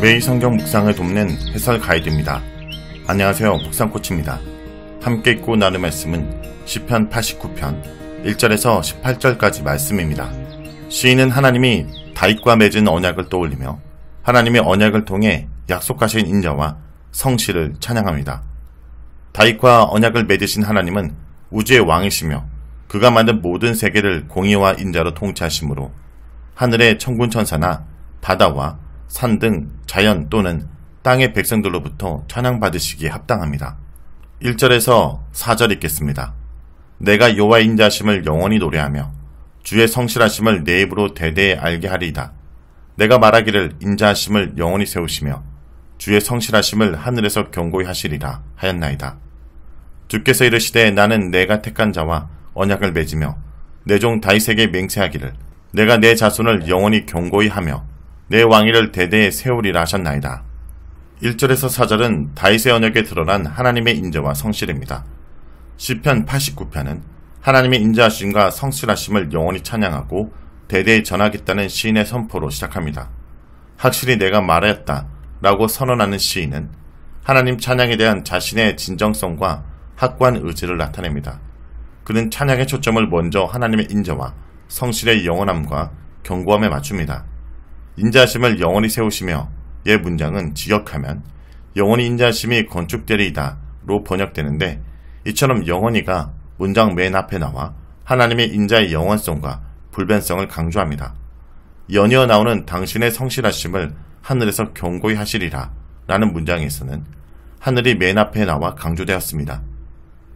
매일 성경 묵상을 돕는 해설 가이드입니다. 안녕하세요. 묵상코치입니다. 함께 읽고 나눌 말씀은 시편 89편 1절에서 18절까지 말씀입니다. 시인은 하나님이 다윗과 맺은 언약을 떠올리며 하나님의 언약을 통해 약속하신 인자와 성실을 찬양합니다. 다윗과 언약을 맺으신 하나님은 우주의 왕이시며 그가 만든 모든 세계를 공의와 인자로 통치하시므로 하늘의 천군천사나 바다와 산 등 자연 또는 땅의 백성들로부터 찬양받으시기에 합당합니다. 1절에서 4절 읽겠습니다. 내가 여호와의 인자하심을 영원히 노래하며 주의 성실하심을 내 입으로 대대에 알게 하리이다. 내가 말하기를 인자하심을 영원히 세우시며 주의 성실하심을 하늘에서 경고히 하시리라 하였나이다. 주께서 이르시되 나는 내가 택한 자와 언약을 맺으며 내 종 다윗에게 맹세하기를 내가 내 자손을 영원히 경고히 하며 내 왕위를 대대에 세우리라 하셨나이다. 1절에서 4절은 다윗의 언약에 드러난 하나님의 인자와 성실입니다. 시편 89편은 하나님의 인자하심과 성실하심을 영원히 찬양하고 대대에 전하겠다는 시인의 선포로 시작합니다. 확실히 내가 말하였다 라고 선언하는 시인은 하나님 찬양에 대한 자신의 진정성과 확고한 의지를 나타냅니다. 그는 찬양의 초점을 먼저 하나님의 인자와 성실의 영원함과 견고함에 맞춥니다. 인자하심을 영원히 세우시며 의 문장은 직역하면 영원히 인자하심이 건축되리이다 로 번역되는데 이처럼 영원히가 문장 맨 앞에 나와 하나님의 인자의 영원성과 불변성을 강조합니다. 연이어 나오는 당신의 성실하심을 하늘에서 경고히 하시리라 라는 문장에서는 하늘이 맨 앞에 나와 강조되었습니다.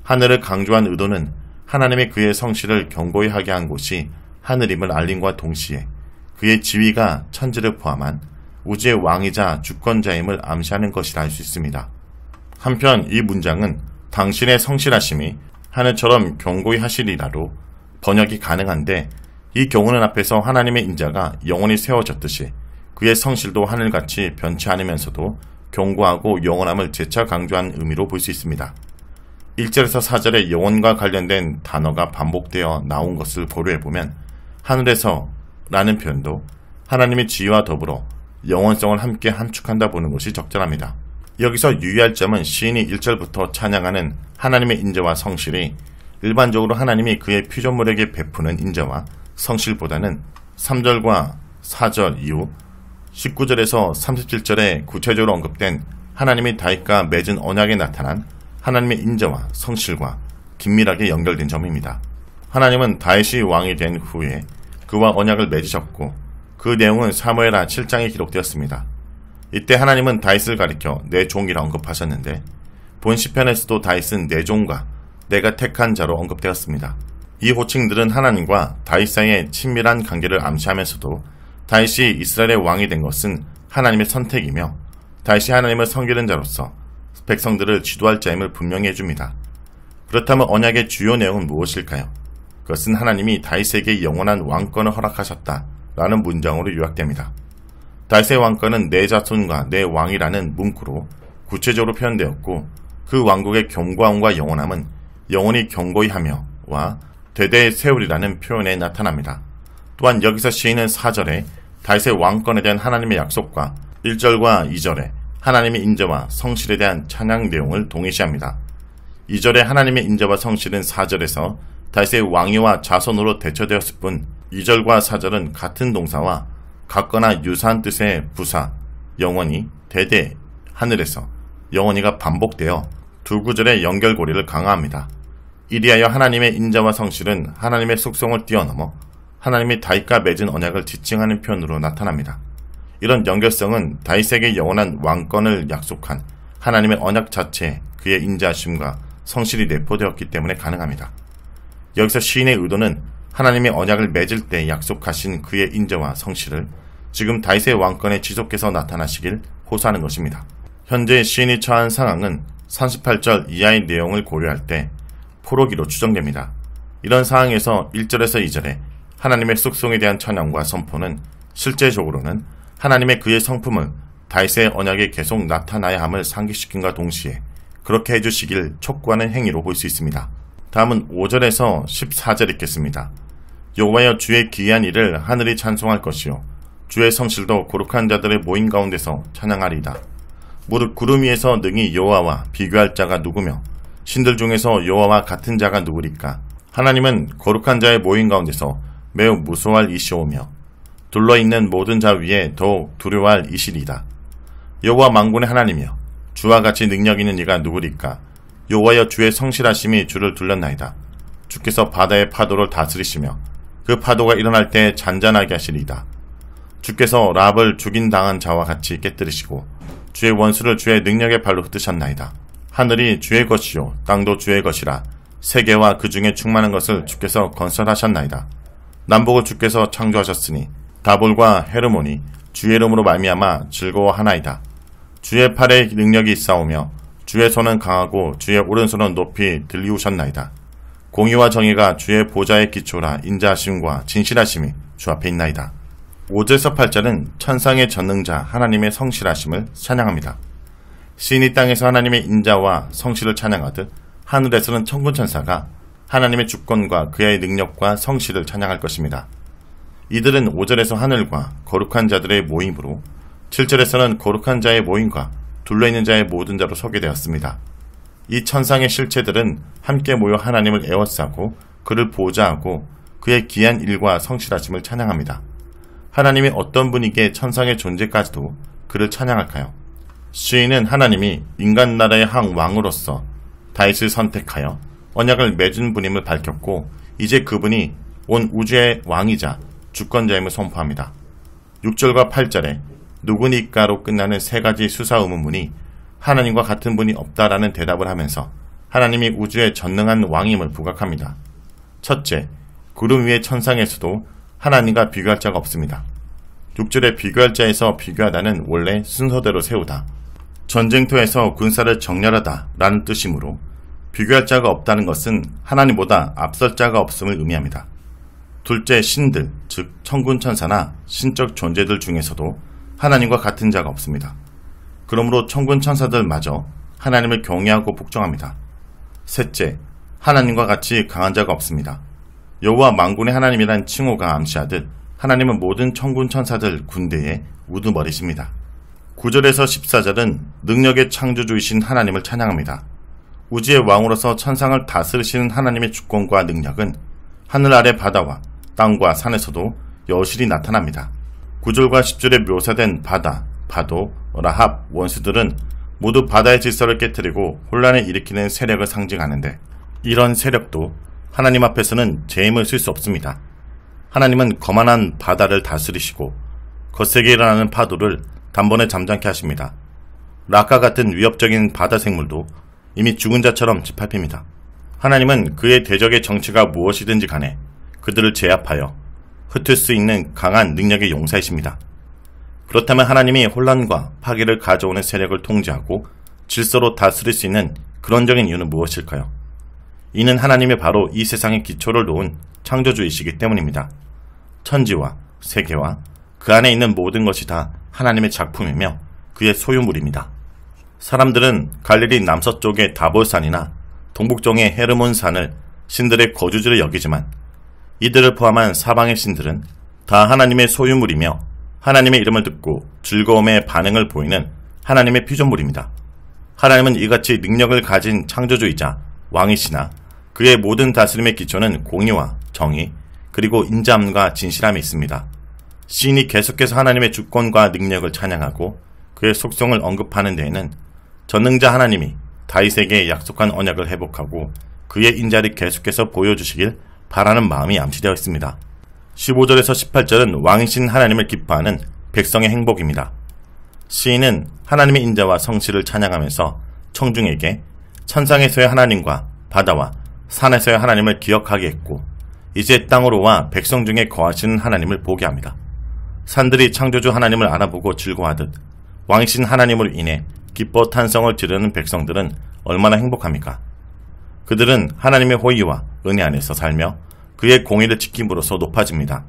하늘을 강조한 의도는 하나님의 그의 성실을 경고히 하게 한 곳이 하늘임을 알림과 동시에 그의 지위가 천지를 포함한 우주의 왕이자 주권자임을 암시하는 것이라 할 수 있습니다. 한편 이 문장은 당신의 성실하심이 하늘처럼 경고히 하시리라로 번역이 가능한데 이 경우는 앞에서 하나님의 인자가 영원히 세워졌듯이 그의 성실도 하늘같이 변치 않으면서도 견고하고 영원함을 재차 강조한 의미로 볼 수 있습니다. 1절에서 4절의 영원과 관련된 단어가 반복되어 나온 것을 고려해보면 하늘에서 라는 표현도 하나님의 지위와 더불어 영원성을 함께 함축한다 보는 것이 적절합니다. 여기서 유의할 점은 시인이 1절부터 찬양하는 하나님의 인자와 성실이 일반적으로 하나님이 그의 피조물에게 베푸는 인자와 성실보다는 3절과 4절 이후 19절에서 37절에 구체적으로 언급된 하나님이 다윗과 맺은 언약에 나타난 하나님의 인자와 성실과 긴밀하게 연결된 점입니다. 하나님은 다윗이 왕이 된 후에 그와 언약을 맺으셨고 그 내용은 사무엘하 7장에 기록되었습니다. 이때 하나님은 다윗을 가리켜 내 종이라 언급하셨는데 본 시편에서도 다윗은 내 종과 내가 택한 자로 언급되었습니다. 이 호칭들은 하나님과 다윗 사이의 친밀한 관계를 암시하면서도 다윗이 이스라엘의 왕이 된 것은 하나님의 선택이며 다윗이 하나님을 섬기는 자로서 백성들을 지도할 자임을 분명히 해줍니다. 그렇다면 언약의 주요 내용은 무엇일까요? 그것은 하나님이 다윗에게 영원한 왕권을 허락하셨다 라는 문장으로 요약됩니다. 다윗의 왕권은 내 자손과 내 왕이라는 문구로 구체적으로 표현되었고 그 왕국의 견고함과 영원함은 영원히 견고히 하며 와 대대에 세우리라는 표현에 나타납니다. 또한 여기서 시인은 4절에 다윗의 왕권에 대한 하나님의 약속과 1절과 2절에 하나님의 인자와 성실에 대한 찬양 내용을 동일시합니다. 2절에 하나님의 인자와 성실은 4절에서 다윗의 왕위와 자손으로 대처되었을 뿐 2절과 4절은 같은 동사와 같거나 유사한 뜻의 부사, 영원히, 대대, 하늘에서 영원히가 반복되어 두 구절의 연결고리를 강화합니다. 이리하여 하나님의 인자와 성실은 하나님의 속성을 뛰어넘어 하나님이 다윗과 맺은 언약을 지칭하는 표현으로 나타납니다. 이런 연결성은 다윗에게 영원한 왕권을 약속한 하나님의 언약 자체에 그의 인자하심과 성실이 내포되었기 때문에 가능합니다. 여기서 시인의 의도는 하나님의 언약을 맺을 때 약속하신 그의 인자와 성실을 지금 다윗의 왕권에 지속해서 나타나시길 호소하는 것입니다. 현재 시인이 처한 상황은 38절 이하의 내용을 고려할 때 포로기로 추정됩니다. 이런 상황에서 1절에서 2절에 하나님의 속성에 대한 찬양과 선포는 실제적으로는 하나님의 그의 성품을 다윗의 언약에 계속 나타나야 함을 상기시킨과 동시에 그렇게 해주시길 촉구하는 행위로 볼 수 있습니다. 다음은 5절에서 14절 읽겠습니다. 여호와여 주의 기이한 일을 하늘이 찬송할 것이요 주의 성실도 거룩한 자들의 모임 가운데서 찬양하리이다. 무릇 구름 위에서 능히 여호와와 비교할 자가 누구며 신들 중에서 여호와와 같은 자가 누구리까? 하나님은 거룩한 자의 모임 가운데서 매우 무서워할 이시오며 둘러있는 모든 자 위에 더욱 두려워할 이시리이다. 여호와 만군의 하나님이여 주와 같이 능력 있는 이가 누구리까? 여호와여 주의 성실하심이 주를 둘렀나이다. 주께서 바다의 파도를 다스리시며 그 파도가 일어날 때 잔잔하게 하시리이다. 주께서 랍을 죽인 당한 자와 같이 깨뜨리시고 주의 원수를 주의 능력의 발로 흩으셨나이다. 하늘이 주의 것이요 땅도 주의 것이라 세계와 그 중에 충만한 것을 주께서 건설하셨나이다. 남북을 주께서 창조하셨으니 다볼과 헤르몬이 주의 이름으로 말미암아 즐거워하나이다. 주의 팔에 능력이 있사오며 주의 손은 강하고 주의 오른손은 높이 들리우셨나이다. 공의와 정의가 주의 보좌의 기초라 인자하심과 진실하심이 주 앞에 있나이다. 5절에서 8절은 천상의 전능자 하나님의 성실하심을 찬양합니다. 시인이 땅에서 하나님의 인자와 성실을 찬양하듯 하늘에서는 천군천사가 하나님의 주권과 그의 능력과 성실을 찬양할 것입니다. 이들은 5절에서 하늘과 거룩한 자들의 모임으로 7절에서는 거룩한 자의 모임과 둘러있는 자의 모든 자로 소개되었습니다. 이 천상의 실체들은 함께 모여 하나님을 에워싸고 그를 보좌하고 그의 귀한 일과 성실하심을 찬양합니다. 하나님이 어떤 분이기에 천상의 존재까지도 그를 찬양할까요? 시인은 하나님이 인간 나라의 한 왕으로서 다윗을 선택하여 언약을 맺은 분임을 밝혔고 이제 그분이 온 우주의 왕이자 주권자임을 선포합니다. 6절과 8절에 누구니까로 끝나는 세 가지 수사 의문문이 하나님과 같은 분이 없다라는 대답을 하면서 하나님이 우주의 전능한 왕임을 부각합니다. 첫째, 구름 위의 천상에서도 하나님과 비교할 자가 없습니다. 6절에 비교할 자에서 비교하다는 원래 순서대로 세우다, 전쟁터에서 군사를 정렬하다 라는 뜻이므로 비교할 자가 없다는 것은 하나님보다 앞설 자가 없음을 의미합니다. 둘째, 신들, 즉 천군천사나 신적 존재들 중에서도 하나님과 같은 자가 없습니다. 그러므로 천군천사들마저 하나님을 경외하고 복종합니다. 셋째, 하나님과 같이 강한 자가 없습니다. 여호와 만군의 하나님이란 칭호가 암시하듯 하나님은 모든 천군천사들 군대의 우두머리십니다. 9절에서 14절은 능력의 창조주이신 하나님을 찬양합니다. 우주의 왕으로서 천상을 다스리시는 하나님의 주권과 능력은 하늘 아래 바다와 땅과 산에서도 여실히 나타납니다. 9절과 10절에 묘사된 바다, 파도, 라합, 원수들은 모두 바다의 질서를 깨뜨리고 혼란을 일으키는 세력을 상징하는데 이런 세력도 하나님 앞에서는 제 힘을 쓸 수 없습니다. 하나님은 거만한 바다를 다스리시고 거세게 일어나는 파도를 단번에 잠잠케 하십니다. 락과 같은 위협적인 바다 생물도 이미 죽은 자처럼 짓밟힙니다. 하나님은 그의 대적의 정치가 무엇이든지 간에 그들을 제압하여 흩을 수 있는 강한 능력의 용사이십니다. 그렇다면 하나님이 혼란과 파괴를 가져오는 세력을 통제하고 질서로 다스릴 수 있는 근원적인 이유는 무엇일까요? 이는 하나님이 바로 이 세상의 기초를 놓은 창조주이시기 때문입니다. 천지와 세계와 그 안에 있는 모든 것이 다 하나님의 작품이며 그의 소유물입니다. 사람들은 갈릴리 남서쪽의 다볼산이나 동북쪽의 헤르몬산을 신들의 거주지로 여기지만 이들을 포함한 사방의 신들은 다 하나님의 소유물이며 하나님의 이름을 듣고 즐거움의 반응을 보이는 하나님의 피조물입니다. 하나님은 이같이 능력을 가진 창조주이자 왕이시나 그의 모든 다스림의 기초는 공의와 정의 그리고 인자함과 진실함이 있습니다. 시인이 계속해서 하나님의 주권과 능력을 찬양하고 그의 속성을 언급하는 데에는 전능자 하나님이 다윗에게 약속한 언약을 회복하고 그의 인자를 계속해서 보여주시길 바라는 마음이 암시되어 있습니다. 15절에서 18절은 왕이신 하나님을 기뻐하는 백성의 행복입니다. 시인은 하나님의 인자와 성실을 찬양하면서 청중에게 천상에서의 하나님과 바다와 산에서의 하나님을 기억하게 했고 이제 땅으로와 백성 중에 거하시는 하나님을 보게 합니다. 산들이 창조주 하나님을 알아보고 즐거워하듯 왕이신 하나님으로 인해 기뻐 탄성을 지르는 백성들은 얼마나 행복합니까? 그들은 하나님의 호의와 은혜 안에서 살며 그의 공의를 지킴으로써 높아집니다.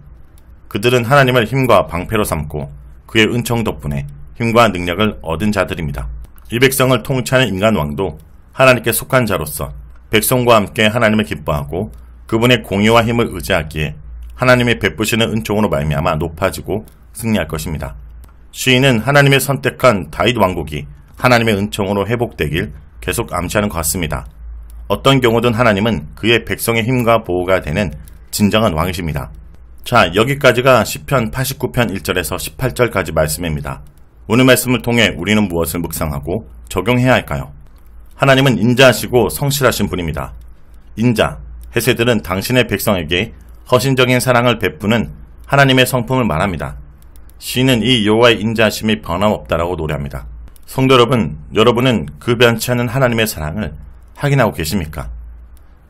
그들은 하나님을 힘과 방패로 삼고 그의 은총 덕분에 힘과 능력을 얻은 자들입니다. 이 백성을 통치하는 인간왕도 하나님께 속한 자로서 백성과 함께 하나님을 기뻐하고 그분의 공의와 힘을 의지하기에 하나님이 베푸시는 은총으로 말미암아 높아지고 승리할 것입니다. 시인은 하나님의 선택한 다윗 왕국이 하나님의 은총으로 회복되길 계속 암시하는 것 같습니다. 어떤 경우든 하나님은 그의 백성의 힘과 보호가 되는 진정한 왕이십니다. 자, 여기까지가 시편 89편 1절에서 18절까지 말씀입니다. 오늘 말씀을 통해 우리는 무엇을 묵상하고 적용해야 할까요? 하나님은 인자하시고 성실하신 분입니다. 인자, 헤세드는 당신의 백성에게 허신적인 사랑을 베푸는 하나님의 성품을 말합니다. 시인은 이 여호와의 인자하심이 변함없다라고 노래합니다. 성도 여러분, 여러분은 그 변치 않은 하나님의 사랑을 확인하고 계십니까?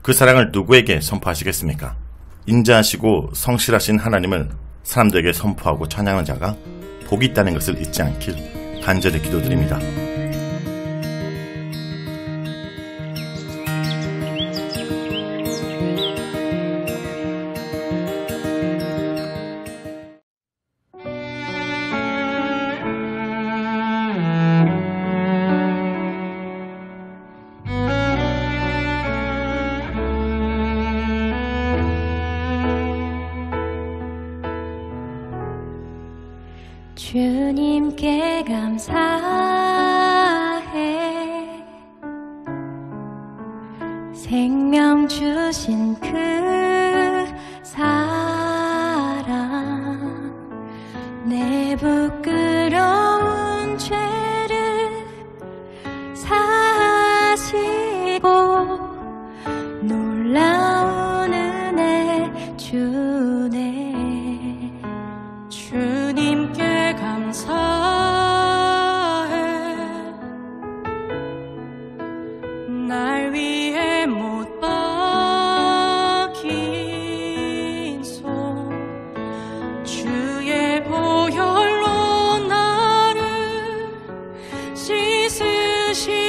그 사랑을 누구에게 선포하시겠습니까? 인자하시고 성실하신 하나님을 사람들에게 선포하고 찬양하는 자가 복이 있다는 것을 잊지 않길 간절히 기도드립니다. 주님께 감사해. 생명 주신 그 사랑, 내 부끄러운 죄를 사시고 놀라운 은혜 주네. 주님께 감사해. 날 위해 못 박힌 손, 주의 보혈로 나를 씻으시고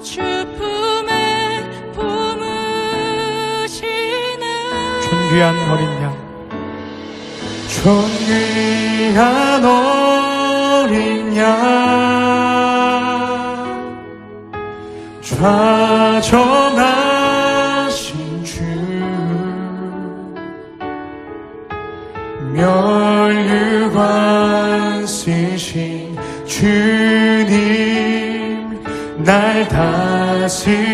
주 품에 품으시네. 존귀한 어린 양, 존귀한 어린 양, 좌정하신 주, 멸류관 쓰신 주님, 날 다스리시네.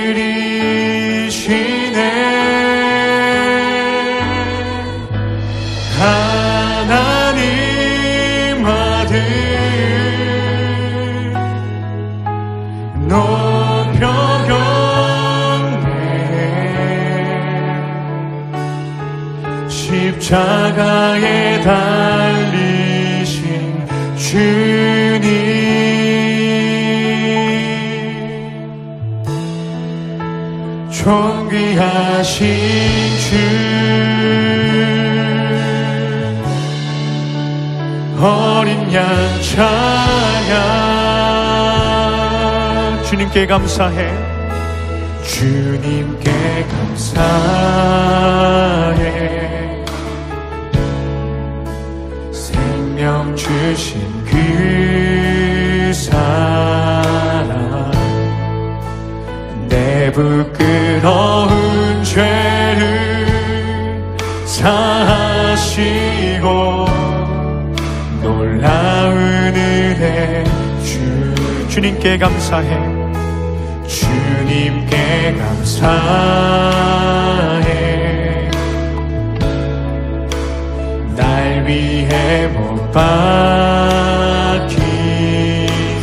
하나님 아들 높여 경배해. 십자가에 달리신 주님, 존귀하신 주, 어린 양 찬양. 주님께 감사해. 주님께 감사해. 생명 주신 그 사랑, 내 부끄러운 죄를 사하시고 놀라운 은혜 주. 주님께 감사해. 주님께 감사해. 날 위해 못 박힌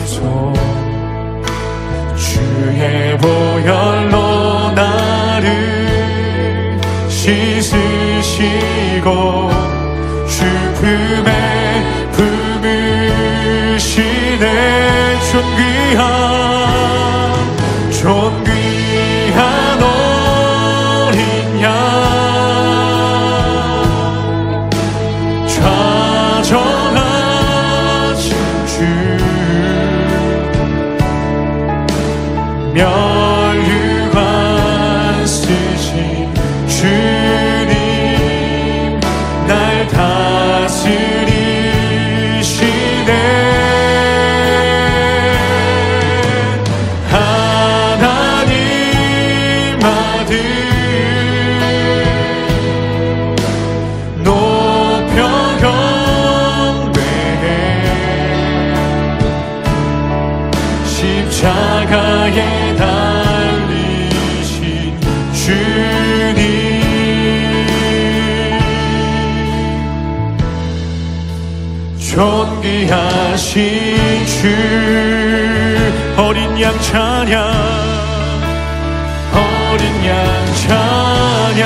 손, 주의 보혈로 나를 씻으시고 주 품에 품으시네. 존귀한 어린 양, 좌정하신 주, 멸류관 쓰신 주님, 날 다스리 주님 존귀하신 주 어린 양 찬양 어린 양 찬양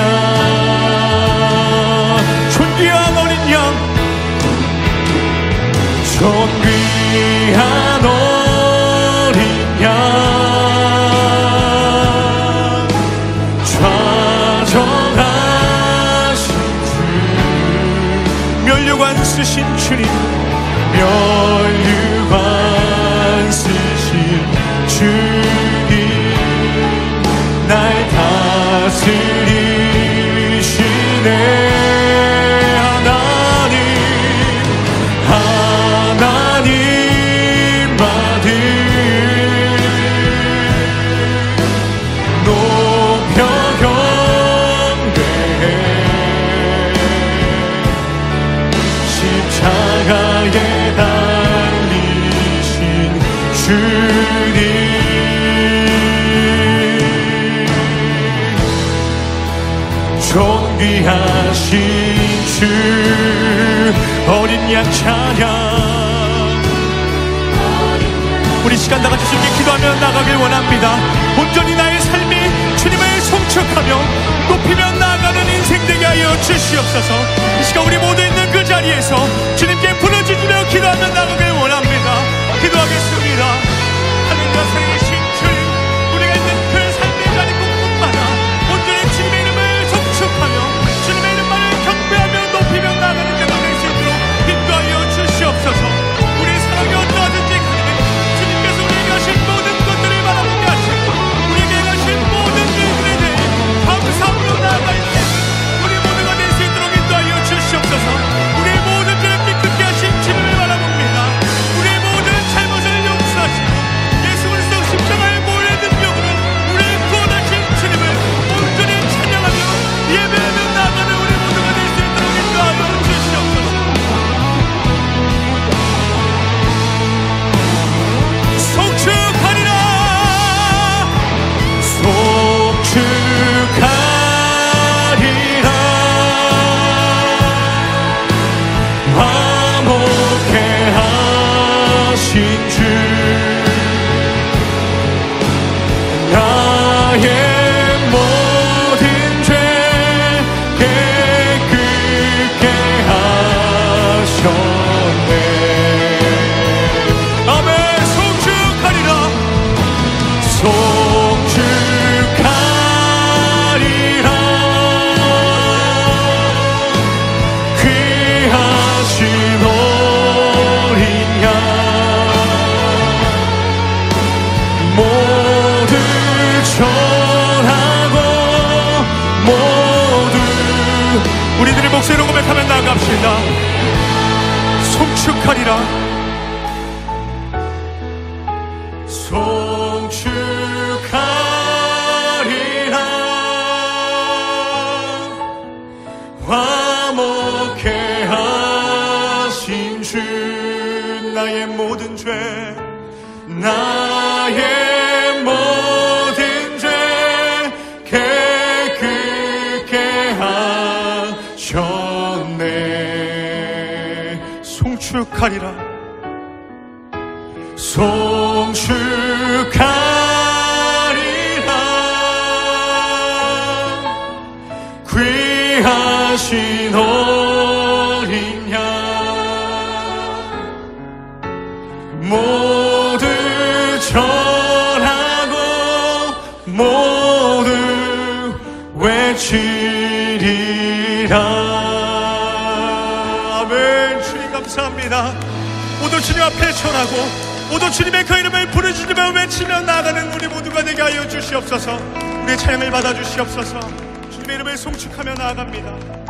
존귀한 어린 양 존귀한 어린 양 좌정하신 주 면류관 쓰신 주님 면류관 쓰신 주님 날 다스리시네 하나님 아들 높여 경배해 십자가에 달리신 주님 존귀하신 주 어린 양 찬양 우리 시간 다같이 주님께 기도하며 나가길 원합니다. 온전히 나의 삶이 주님을 송축하며 높이며 나아가는 인생 되게 하여 주시옵소서. 이 시간 우리 모두 있는 그 자리에서 주님께 부르짖으며 기도하며 나가길 원합니다. 기도하겠습니다. 하늘과 살아계신 주님 우리가 있는 그 삶의 자리 곳곳마다 온전히 주님의 이름을 송축하며 주님의 이름만을 경배하며 높이며 나아가는 데가 될 수 있도록 인도하여 주시옵소서. 우리의 사랑이 어떠하든지 간에 주님께서 우리에게 하신 모든 것들을 바라보게 하시고 우리에게 하신 모든 일들에 대해 감사함으로 나아갈 때 우리 모두가 될 수 있도록 인도하여 주시옵소서. 우리의 모든 죄를 깨끗게 하신 주님을 바라봅니다. 우리의 모든 잘못을 용서하시고 예수 그리스도 십자가의 보혈의 능력으로 우리를 구원하신 주님을 온전히 찬양하며 예배하며 나아가는 우리 모두가 될 수 있도록 인도하여 주시옵소서. 송축하리라 송축하리라 화목해 하신 주 나의 모든 죄 깨끗게 하셨네 아멘 송축하리라 송축하리라 귀하신 어린 양 모두 전하고 모두 우리들의 목소리로 고백하며 나갑시다. 송축하리라 송축하리라 화목해 하신 주 나의 모든 죄 나의 모든 죄 깨끗게 하셨네 송축하리라 송축하리라 귀하신 어린 양 모두 전하고 모두 외치리라 아멘. 주님 감사합니다. 모두 주님 앞에 전하고 모두 주님의 그 이름을 부르짖으며 외치며 나아가는 우리 모두가 되게 하여 주시옵소서. 우리의 찬양을 받아 주시옵소서. 주님의 이름을 송축하며 나아갑니다.